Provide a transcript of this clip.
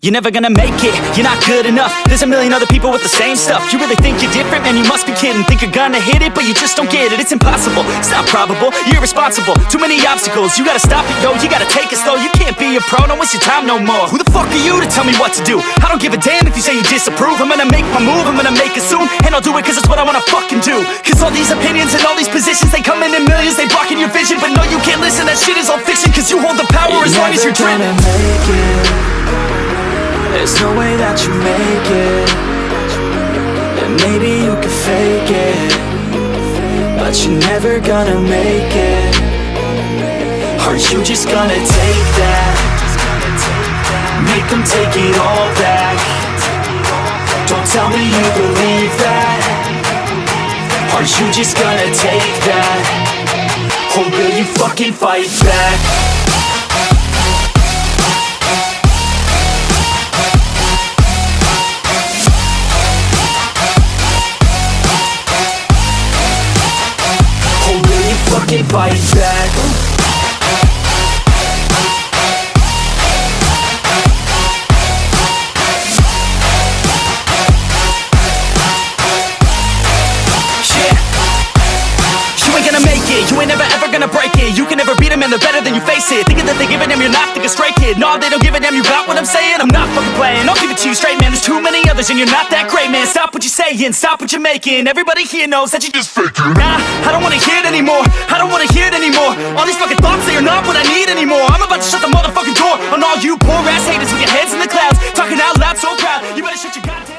You're never gonna make it, you're not good enough. There's a million other people with the same stuff. You really think you're different? Man, you must be kidding. Think you're gonna hit it, but you just don't get it. It's impossible, it's not probable, you're irresponsible. Too many obstacles, you gotta stop it, yo. You gotta take it slow, you can't be a pro. Don't waste your time no more. Who the fuck are you to tell me what to do? I don't give a damn if you say you disapprove. I'm gonna make my move, I'm gonna make it soon. And I'll do it cause it's what I wanna fucking do. Cause all these opinions and all these positions, they come in millions, they blocking your vision. But no, you can't listen, that shit is all fiction. Cause you hold the power as long as you're dreaming. There's no way that you make it. And maybe you can fake it, but you're never gonna make it. Aren't you just gonna take that? Make them take it all back. Don't tell me you believe that. Aren't you just gonna take that? Or will you fucking fight back? Fucking fight back. You ain't gonna make it, you ain't never ever gonna break it. You can never beat them and they're better than you face it. Thinking that they give a damn, you're not, think a straight kid. No, they don't give a damn, you got what I'm saying? I'm not fucking playing, I'll give it to you straight, man. There's too many others and you're not that great, man. Stop what you're saying, stop what you're making. Everybody here knows that you just faking. Nah, I don't wanna hear it anymore, I don't wanna hear it anymore. All these fucking thoughts, they are not what I need anymore. I'm about to shut the motherfucking door on all you poor ass haters with your heads in the clouds, talking out loud so proud. You better shut your goddamn